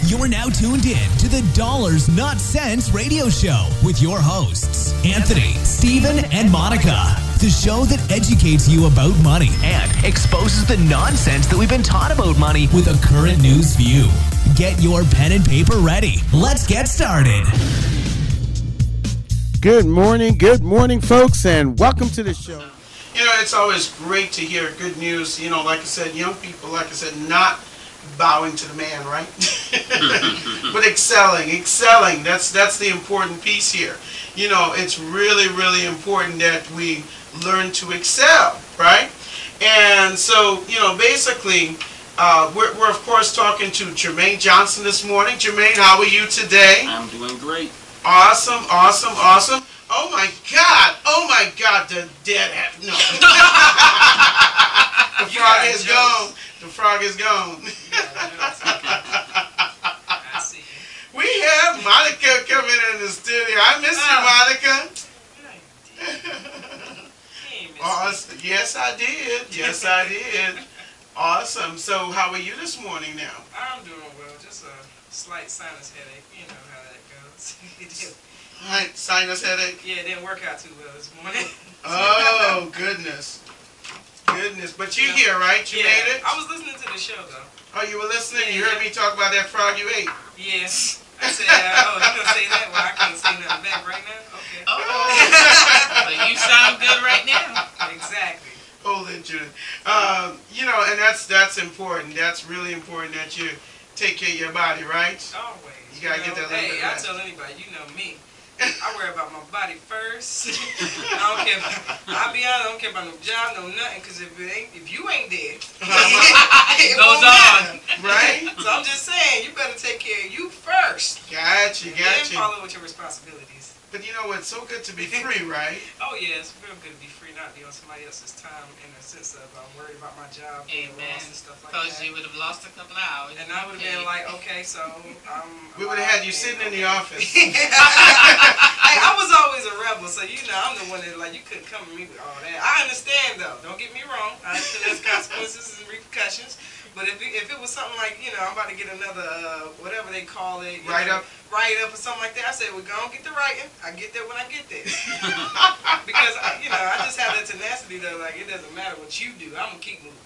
You're now tuned in to the Dollars Not Cents radio show with your hosts, Anthony, Stephen, and Monica. The show that educates you about money and exposes the nonsense that we've been taught about money with a current news view. Get your pen and paper ready. Let's get started. Good morning, folks, and welcome to the show. You know, it's always great to hear good news. You know, like I said, young people, not bowing to the man, right? But excelling. That's the important piece here. You know, it's really important that we learn to excel, right? And so, you know, basically, we're of course talking to Jermaine Johnson this morning. Jermaine, how are you today? I'm doing great. Awesome. Oh my God, the dead hat. No. The frog is gone. I see. We have Monica coming in the studio. I miss you, Monica. Awesome. Yes, I did. Awesome. So how are you this morning now? I'm doing well. Just a slight sinus headache. You know how that goes. Sinus headache? Yeah, it didn't work out too well this morning. Oh, goodness. But you're here, right? You made it? I was listening to the show, though. Oh, you were listening? Yeah, you heard me talk about that frog you ate? Yes. I said, oh, you gonna say that? Well, I can't say nothing back right now. Okay. But you sound good right now. Exactly. Hold it, Judith. You know, and that's important. That's really important that you take care of your body, right? Always. You gotta get that little bit I right. tell anybody, you know me. I worry about my body first. I don't care. I'll be honest. I don't care about no job, no nothing. Because if you ain't dead, it goes on. Right? So I'm just saying, you better take care of you first. Gotcha. Then follow with your responsibilities. But you know what? It's so good to be free, right? Oh yeah, it's real good to be free, not be on somebody else's time in the sense of I'm worried about my job, Amen. and stuff like Because that. you would have lost a couple of hours. And I would have been like, okay, so We would have had you sitting in the office. Hey, I was always a rebel, so you know I'm the one that you couldn't come to me with all that. I understand though. Don't get me wrong. I understand there's consequences and repercussions. But if it was something like, you know, I'm about to get another whatever they call it, write up or something like that, I said, well, go on, get the writing. I get there when I get there. Because I just have that tenacity though. Like it doesn't matter what you do, I'm gonna keep moving.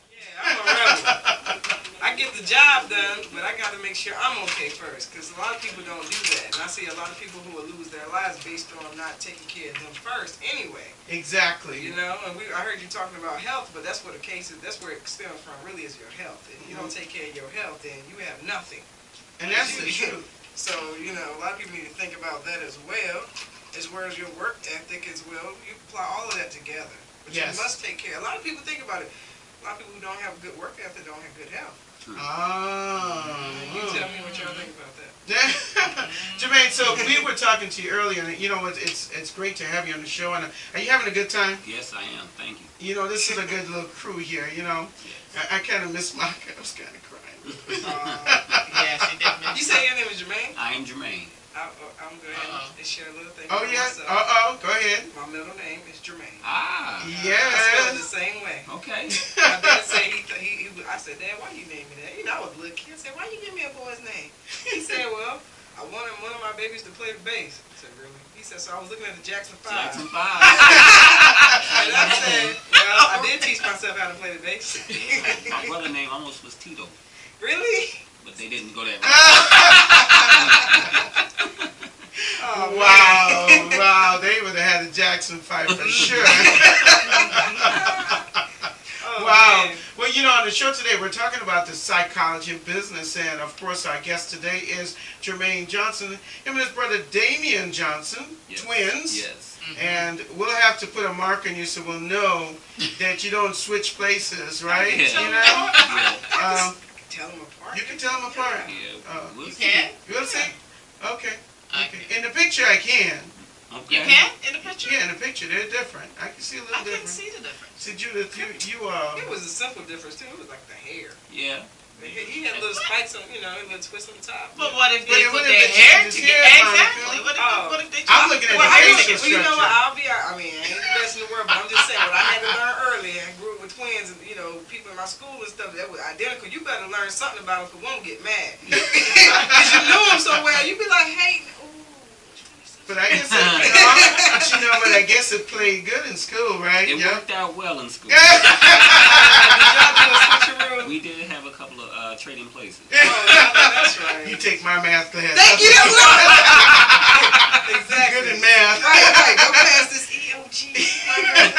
Yeah, I'm a rebel. I get the job done, but I got to make sure I'm okay first, because a lot of people don't do that, and I see a lot of people who will lose their lives based on not taking care of them first. Anyway. Exactly. You know, and I heard you talking about health, but that's where the case is. That's where it stems from. Really, is your health. If you don't take care of your health, then you have nothing. And that's the truth. So a lot of people need to think about that as well, as well as your work ethic as well. You apply all of that together, but you must take care. A lot of people think about it. A lot of people who don't have good work ethic don't have good health. You tell me what y'all think about that. Jermaine, so we were talking to you earlier, and you know what? It's great to have you on the show. And are you having a good time? Yes, I am. Thank you. You know, this is a good little crew here. You know, Yes. I kind of miss Monica. I was kind of crying. Yeah, she did mention. You say your name is Jermaine? I am Jermaine. I'm going to share a little thing. Oh yes. Go ahead. My middle name is Jermaine. Ah. Yes. I spell it the same way. Okay. My dad said I said, Dad, why you name me that? You know, I was a little kid. I said, why you give me a boy's name? He said, well, I wanted one of my babies to play the bass. I said, really? He said, so I was looking at the Jackson 5. Jackson 5. And I said, well, I did teach myself how to play the bass. My brother's name almost was Tito, Really? but they didn't go that route. Oh, Wow. They would have had a Jackson 5 for sure. Wow. Man. Well, you know, on the show today, we're talking about the psychology of business, and of course, our guest today is Jermaine Johnson. Him and his brother Damian Johnson, twins. Yes. And we'll have to put a mark on you so we'll know that you don't switch places, right? Yeah. You know? Tell them apart. You can tell them apart. Yeah. We'll You see. can? You'll see? Okay. Okay. In the picture, I can. Okay. You can? In the picture? Yeah, in the picture, they're different. I can see a little I couldn't different. see the difference. See, Judith, you It was a simple difference, too. It was like the hair. Yeah. He had little spikes on, little twists on the top. But what if they But put what if their they hair change his together? hair, Exactly. Monica? What if they I'm looking at Well, the I facial you know what? structure. I ain't the best in the world, but I'm just saying what I had to learn early. I grew up with twins, and people in my school and stuff that was identical. You better learn something about them, 'cause one will get mad. Because you knew him so well. You'd be like, hey, But I guess but I guess it played good in school, right? It worked out well in school. did y'all do a switcheroo? We did have a couple of trading places. Oh, that's right. You take my math class. Thank you. Exactly. Good in math. Right. Go past this EOG. I love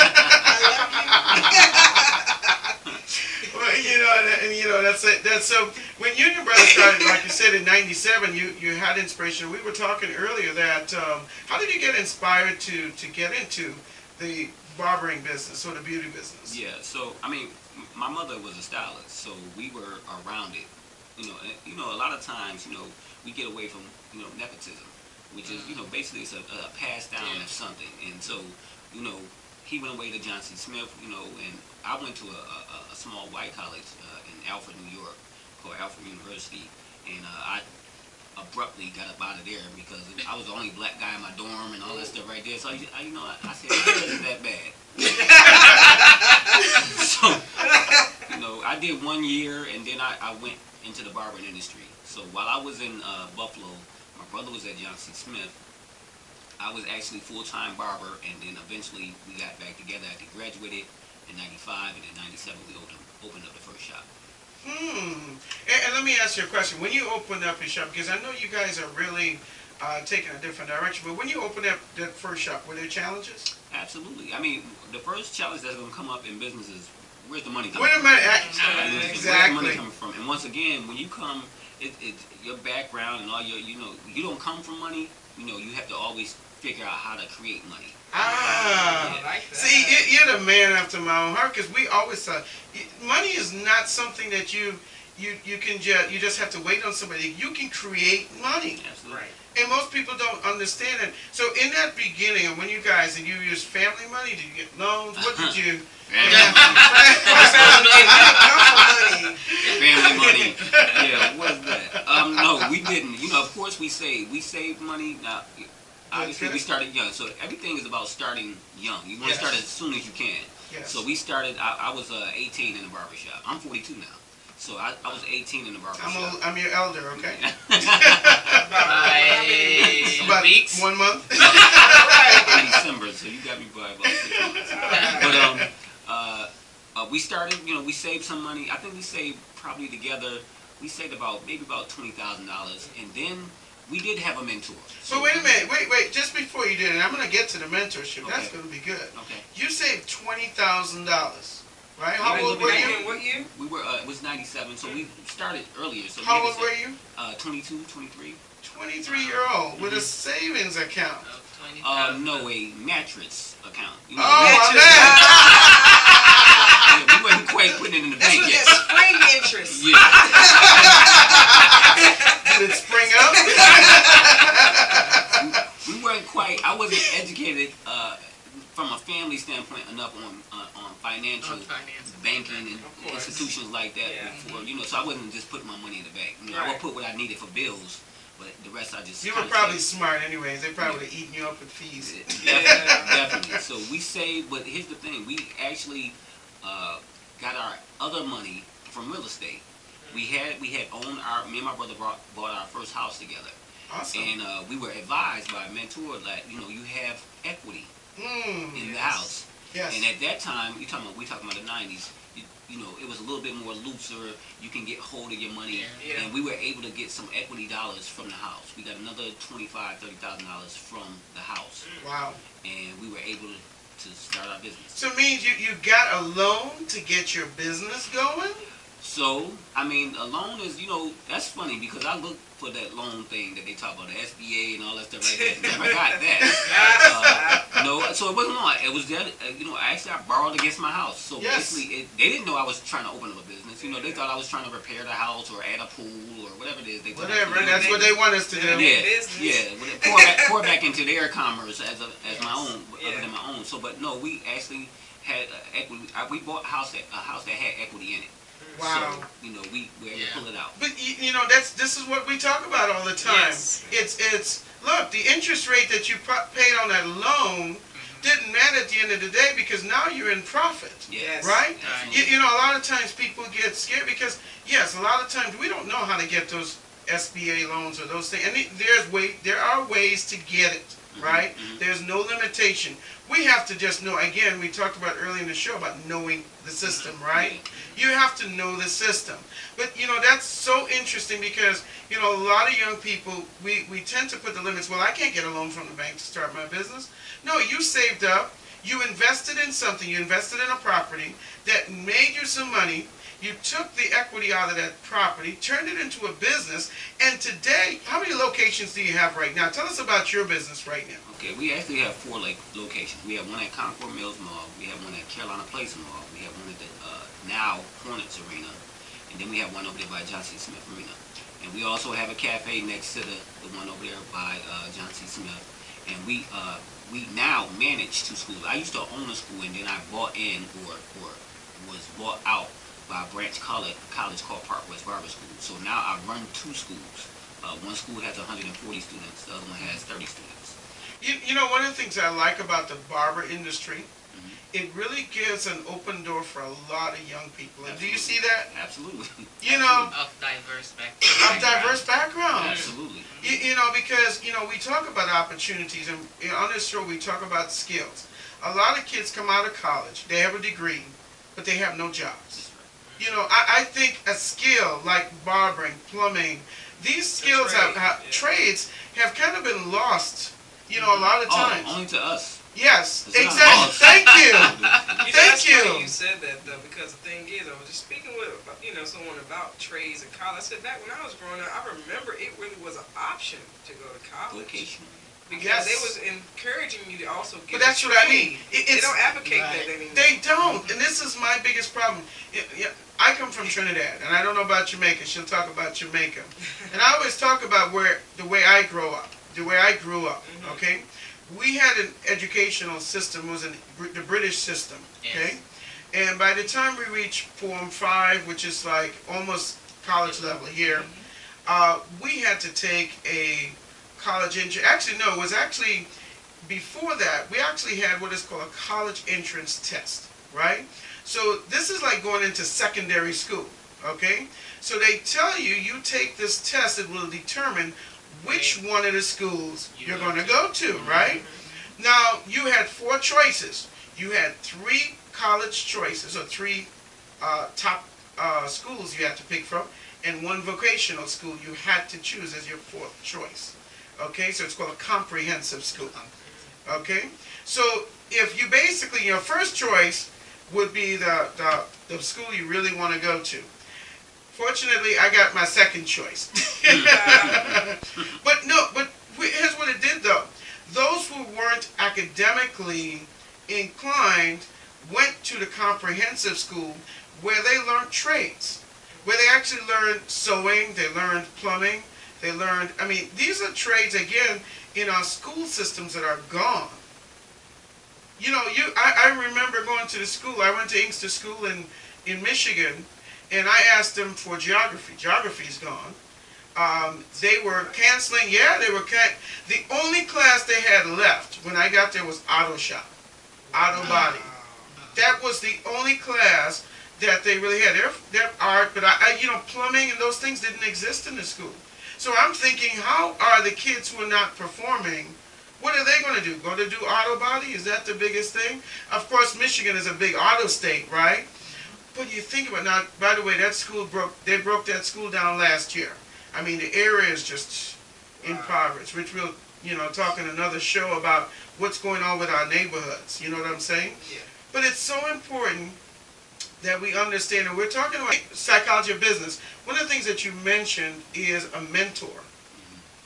Well, that's it. That's so. When you and your brother started, like you said, in '97, you had inspiration. We were talking earlier that how did you get inspired to get into the barbering business or the beauty business? Yeah. So I mean, my mother was a stylist, so we were around it. A lot of times, we get away from nepotism, which is basically it's a pass down of something, and so he went away to Johnson Smith, and I went to a small white college in Alfred, New York, called Alfred University, and I abruptly got up out of there because I was the only black guy in my dorm and all that stuff right there. So I said, it isn't that bad. So, I did 1 year, and then I went into the barbering industry. So while I was in Buffalo, my brother was at Johnson Smith. I was actually full-time barber, and then eventually we got back together after graduated in '95, and in '97 we opened up the first shop. And let me ask you a question. When you opened up your shop, because I know you guys are really taking a different direction, but when you opened up that first shop, were there challenges? Absolutely. I mean, the first challenge that's going to come up in business is where's the money coming Where from? the money? Where's the Exactly. money coming from? And once again, when you come, your background and all your, you don't come from money. You have to always figure out how to create money. I like that. See, you're the man after my own heart, because we always thought money is not something that you just have to wait on somebody. You can create money. Absolutely. Right. And most people don't understand it. So in that beginning, and when you guys, did you use family money? Did you get loans? What did you? Family money. Yeah, what's that? No, we didn't. Of course we saved. We saved money. Now, obviously we started young. So everything is about starting young. You want to start as soon as you can. Yes. So we started, I was 18 in the barbershop. I'm 42 now. So I was 18 in the barbershop. I'm your elder, okay? About weeks. 1 month. In December, so you got me by about 6 months. But we started, we saved some money. I think we saved probably together, we saved maybe about $20,000. And then we did have a mentor. So wait a minute, wait, just before you did it, I'm going to get to the mentorship. That's Okay. going to be good. Okay. You saved $20,000, right? How old were you? What year? We were, it was 97, so we started earlier. So How old were you? 22, 23. 23-year-old with a savings account. No, a mattress account. Oh, I'm mad. Yeah, we wasn't quite putting it in the That's bank what yet. that spring interest. Yeah. Did it spring up? We weren't quite. I wasn't educated from a family standpoint enough on financial banking and institutions like that before. So I wasn't just putting my money in the bank. I would put what I needed for bills, but the rest I just. You were probably smart anyways. They probably would have eaten you up with fees. Definitely. So we saved, but here's the thing: we actually got our other money from real estate. We had owned me and my brother bought our first house together. Awesome. And we were advised by a mentor that you have equity in the house. Yes. And at that time, we talking about the '90s. It was a little bit more looser. You can get hold of your money, and we were able to get some equity dollars from the house. We got another $25,000-$30,000 from the house. Wow. And we were able to start our business. So it means you got a loan to get your business going? So, I mean, a loan is, that's funny because I looked for that loan thing that they talk about, the SBA and all that stuff like that. Never got that. So it wasn't on. It was that, actually I borrowed against my house. So basically, they didn't know I was trying to open up a business. They thought I was trying to repair the house or add a pool or whatever it is. Whatever, that's what they want us to do. Yeah. Pour back into their commerce as my own, other than my own. So, but no, we actually had equity. We bought a house that had equity in it. Wow. So, we were able to pull it out. But this is what we talk about all the time. Yes. It's look, the interest rate that you paid on that loan didn't matter at the end of the day because now you're in profit. Yes. Right? Right. A lot of times people get scared because yes, a lot of times we don't know how to get those SBA loans or those things. And there are ways to get it, right? There's no limitation. We have to just know, again, we talked about earlier in the show about knowing the system, right? You have to know the system. But, that's so interesting because, a lot of young people, we tend to put the limits. Well, I can't get a loan from the bank to start my business. No, you saved up. You invested in something. You invested in a property that made you some money. You took the equity out of that property, turned it into a business, and today, how many locations do you have right now? Tell us about your business right now. Okay, we actually have 4 locations. We have one at Concord Mills Mall, we have one at Carolina Place Mall, we have one at the now Hornets Arena, and then we have one over there by Johnson Smith Arena. And we also have a cafe next to the one over there by Johnson Smith. And we now manage 2 schools. I used to own a school, and then I bought in or was bought out by a branch college called Park West Barber School. So now I run 2 schools. One school has 140 students. The other one has 30 students. One of the things I like about the barber industry, it really gives an open door for a lot of young people. And Absolutely. do you see that? Absolutely. Of diverse backgrounds. Of diverse backgrounds. Absolutely. Because we talk about opportunities, and on this show we talk about skills. A lot of kids come out of college, they have a degree, but they have no jobs. I think a skill like barbering, plumbing, these skills trades have kind of been lost, a lot of times. Only to us. Yes, It's exactly. not us. Thank you. That's funny you said that, though, because the thing is, I was just speaking with, someone about trades and college. I said back when I was growing up, I remember it really was an option to go to college. Vocation. Because they was encouraging you to also get But that's what I mean. They don't advocate that anymore. They don't, and this is my biggest problem. I come from Trinidad, and I don't know about Jamaica. She'll talk about Jamaica. And I always talk about the way I grew up. Okay? We had an educational system, it was the British system, okay? Yes. And by the time we reached Form 5, which is like almost college level here, we had to take a college entry. Actually, no, it was actually before that. We actually had what is called a college entrance test, right? So this is like going into secondary school, okay? So they tell you, you take this test, it will determine which one of the schools you're going to go to, right? Now, you had 4 choices. You had 3 college choices, or 3 top schools you had to pick from, and 1 vocational school you had to choose as your 4th choice. Okay, so it's called a comprehensive school. Okay, so if you basically, your first choice would be the school you really want to go to. Fortunately, I got my second choice. But here's what it did though. Those who weren't academically inclined went to the comprehensive school where they learned trades, where they actually learned sewing, they learned plumbing, they learned, these are trades, again, in our school systems that are gone. I remember going to the school, I went to Inkster School in Michigan, and I asked them for geography. Geography's gone. They were canceling, the only class they had left when I got there was auto shop, auto body. That was the only class that they really had. Their art, but plumbing and those things didn't exist in the school. So I'm thinking, how are the kids who are not performing, what are they going to do? Go to do auto body? Is that the biggest thing? Of course, Michigan is a big auto state, right? But you think about, now, by the way, they broke that school down last year. The area is just impoverished, which we'll, talk in another show about what's going on with our neighborhoods. You know what I'm saying? Yeah. But it's so important that we understand, and we're talking about psychology of business. One of the things that you mentioned is a mentor.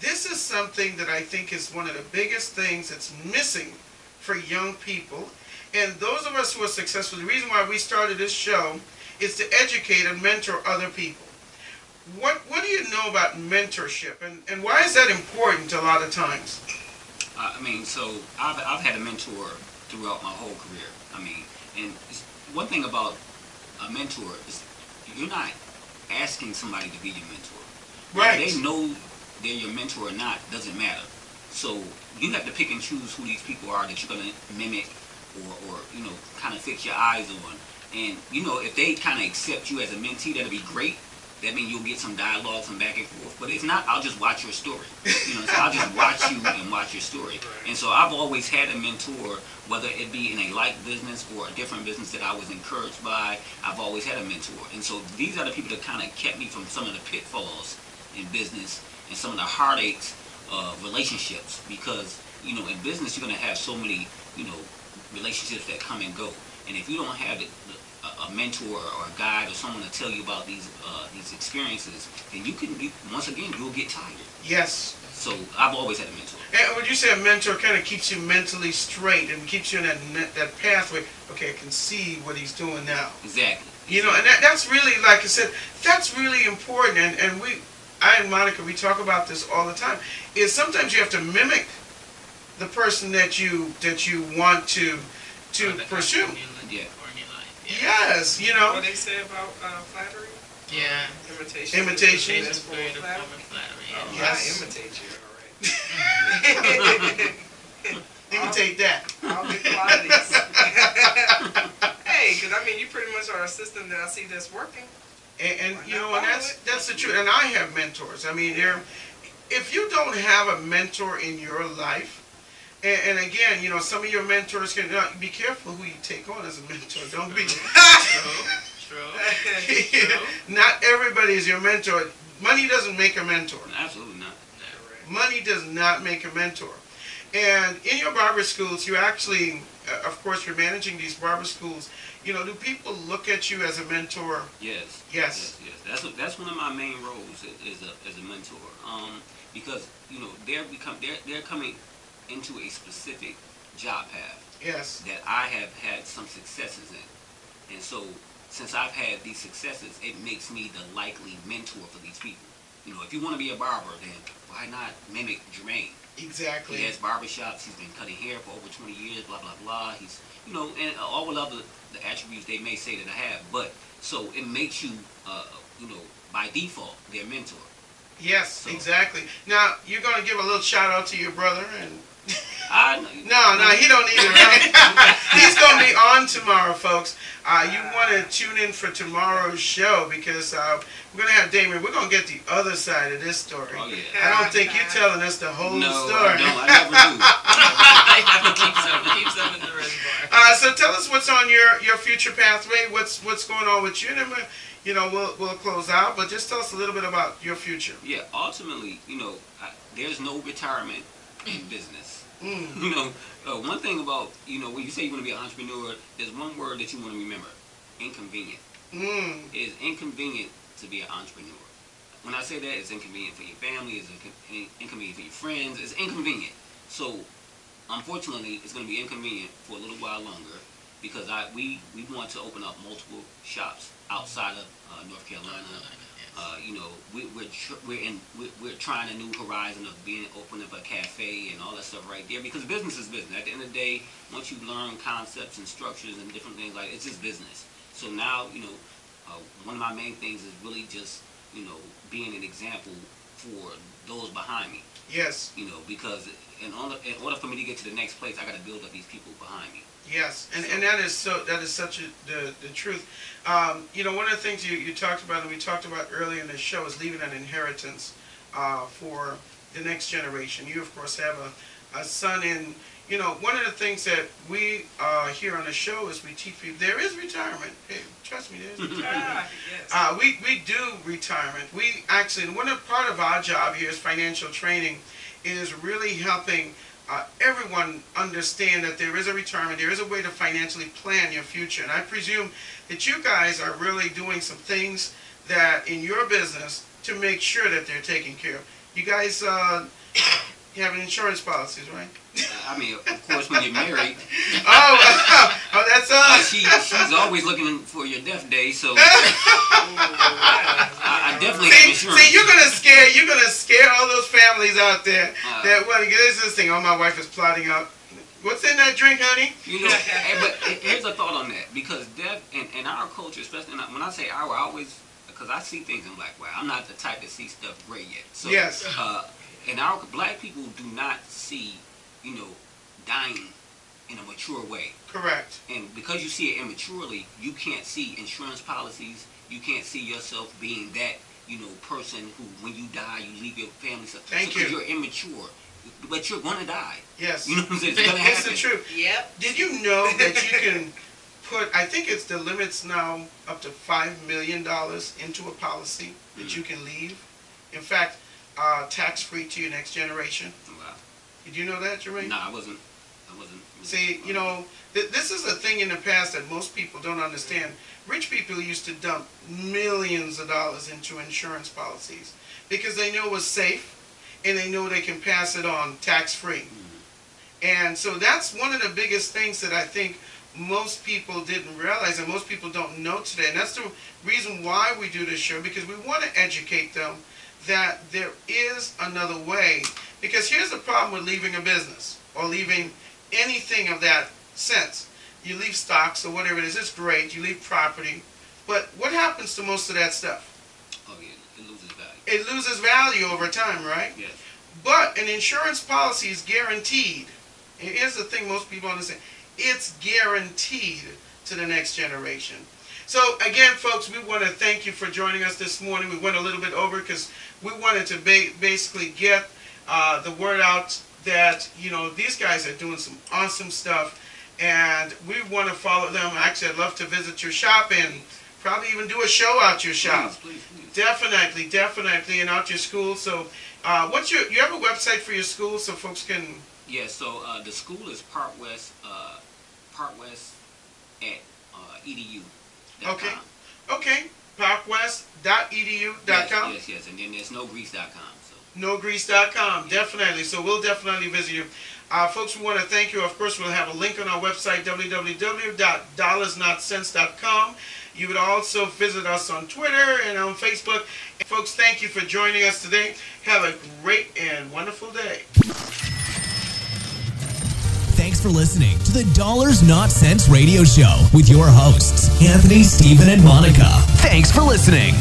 This is something that I think is one of the biggest things that's missing for young people. And those of us who are successful, the reason why we started this show is to educate and mentor other people. What do you know about mentorship, and why is that important a lot of times? So I've had a mentor throughout my whole career. And one thing about a mentor is you're not asking somebody to be your mentor. Right. Whether they know they're your mentor or not doesn't matter. So you have to pick and choose who these people are that you're going to mimic or kind of fix your eyes on. And, if they kind of accept you as a mentee, that'll be great. that means you'll get some dialogue, some back and forth. But if not, I'll just watch your story. So I'll just watch you and watch your story. And so I've always had a mentor, whether it be in a like business or a different business that I was encouraged by. I've always had a mentor. And so these are the people that kind of kept me from some of the pitfalls in business and some of the heartaches of relationships. Because, in business, you're going to have so many, relationships that come and go. And if you don't have a mentor or a guide or someone to tell you about these experiences, then once again, you'll get tired. Yes. So I've always had a mentor. And when you say a mentor, kind of keeps you mentally straight and keeps you in that pathway. Okay, I can see what he's doing now. Exactly. And that's really, like I said, that's really important. And I and Monica, we talk about this all the time. Is sometimes you have to mimic the person that you want to pursue. Yeah. Yes, What they say about flattery? Yeah. Imitation is for very flattery. flattery. Oh, Yes. I imitate you, all right. Imitate that. I'll get qualities. Hey, because you pretty much are a system that I see that's working. And that's the truth. And I have mentors. If you don't have a mentor in your life, and again, some of your mentors can be careful who you take on as a mentor. Don't be True. Not everybody is your mentor. Money doesn't make a mentor. Absolutely not. Money does not make a mentor. And in your barber schools, you actually, of course, you're managing these barber schools. Do people look at you as a mentor? Yes. Yes. That's one of my main roles as a mentor. Because they're coming into a specific job path. Yes. That I have had some successes in, and so since I've had these successes, it makes me the likely mentor for these people. If you want to be a barber, then why not mimic Jermaine? Exactly. He has barbershops. He's been cutting hair for over 20 years. Blah blah blah. He's and all the other the attributes they may say that I have. But so it makes you by default their mentor. Yes, So, exactly. Now you're going to give a little shout out to your brother and. No, he don't need it. Right? He's going to be on tomorrow, folks. You want to tune in for tomorrow's show because we're going to have Damien. We're going to get the other side of this story. Oh, yeah. I don't think you're telling us the whole story. No, I never do. I have to keep some in the reservoir. So tell us what's on your future pathway. What's going on with you? And then we'll close out. But just tell us a little bit about your future. Yeah, ultimately, there's no retirement in business. One thing about, when you say you want to be an entrepreneur, there's one word that you want to remember: inconvenient. It is inconvenient to be an entrepreneur. When I say that, it's inconvenient for your family, it's inconvenient for your friends, it's inconvenient. So, unfortunately, it's going to be inconvenient for a little while longer because we want to open up multiple shops outside of North Carolina. We're trying a new horizon of opening up a cafe and all that stuff right there because business is business. At the end of the day, once you learn concepts and structures and different things it's just business. So now, one of my main things is really just, being an example for those behind me. Yes. Because in order for me to get to the next place, I got to build up these people behind me. Yes, and that is such the truth. One of the things you talked about and we talked about earlier in the show is leaving an inheritance for the next generation. You of course have a son, and one of the things that we here on the show is we teach people there is retirement. Hey, trust me, there is retirement. Yes. We do retirement. We actually, part of our job here is financial training, is really helping everyone understand that there is a retirement, there is a way to financially plan your future. And I presume that you guys are really doing some things that in your business to make sure that they're taken care of. You guys have insurance policies, right? Of course, when you're married. Oh, that's she's always looking for your death day, so I definitely have insurance. See, you're gonna scare all those families out there that want to get this thing. Oh, my wife is plotting out. What's in that drink, honey? But here's a thought on that, because death in our culture, especially when I say our, I always, because I see things in black, white. I'm not the type to see stuff gray yet. So, yes. And our black people do not see, dying in a mature way. Correct. And because you see it immaturely, you can't see insurance policies. You can't see yourself being that person who, when you die, you leave your family stuff. Thank you. Because you're immature, but you're gonna die. Yes. You know what I'm saying? It's gonna happen. It's the truth. Yep. Did you know that you can put, I think it's the limits now up to $5 million into a policy that you can leave? In fact, tax-free to your next generation. Wow. Did you know that, Jermaine? No, I wasn't. See, this is a thing in the past that most people don't understand. Rich people used to dump millions of dollars into insurance policies because they know it's safe and they know they can pass it on tax-free. And so that's one of the biggest things that I think most people didn't realize and most people don't know today. And that's the reason why we do this show, because we want to educate them that there is another way. Because here's the problem with leaving a business or leaving anything of that sense. You leave stocks or whatever it is, it's great. You leave property. But what happens to most of that stuff? Oh, yeah, it loses value. It loses value over time, right? Yes. But an insurance policy is guaranteed. And here's the thing most people understand. It's guaranteed to the next generation. So again, folks, we want to thank you for joining us this morning. We went a little bit over because we wanted to basically get the word out that, these guys are doing some awesome stuff, and we want to follow them. Actually, I'd love to visit your shop and probably even do a show out your shop. Please. Definitely, and out your school. So, you have a website for your school so folks can... Yeah, so the school is Park West at edu.com. Okay. parkwest.edu.com. Yes, and then there's nogrease.com. Nogrease.com, definitely. So we'll definitely visit you. Folks, we want to thank you. Of course, we'll have a link on our website, www.dollarsnotcents.com. You would also visit us on Twitter and on Facebook. And folks, thank you for joining us today. Have a great and wonderful day. Thanks for listening to the Dollars Not Cents Radio Show with your hosts, Anthony, Stephen, and Monica. Thanks for listening.